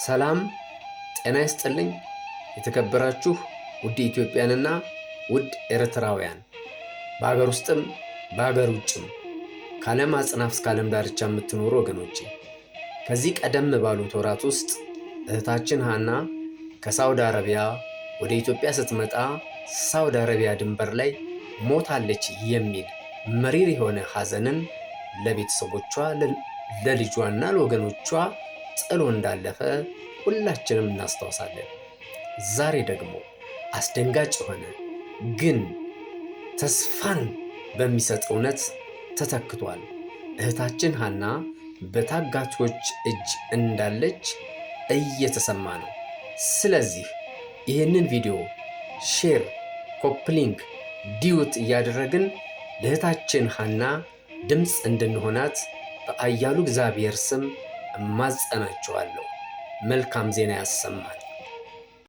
ሰላም ጤና ይስጥልኝ። የተከበራችሁ ውድ ኢትዮጵያንና ውድ ኤርትራውያን በሀገር ውስጥም በሀገር ውጭም ከዓለም አጽናፍ እስከ ዓለም ዳርቻ የምትኖሩ ወገኖቼ ከዚህ ቀደም ባሉት ወራት ውስጥ እህታችን ሃና ከሳውዲ አረቢያ ወደ ኢትዮጵያ ስትመጣ ሳውዲ አረቢያ ድንበር ላይ ሞታለች የሚል መሪር የሆነ ሐዘንን ለቤተሰቦቿ ለልጇና ለወገኖቿ ጥሎ እንዳለፈ ሁላችንም እናስታውሳለን። ዛሬ ደግሞ አስደንጋጭ የሆነ ግን ተስፋን በሚሰጥ እውነት ተተክቷል። እህታችን ሃና በታጋቾች እጅ እንዳለች እየተሰማ ነው። ስለዚህ ይህንን ቪዲዮ ሼር፣ ኮፕሊንክ፣ ዲዩት እያደረግን ለእህታችን ሃና ድምፅ እንድንሆናት በአያሉ እግዚአብሔር ስም እማጸናችኋለሁ። መልካም ዜና ያሰማል።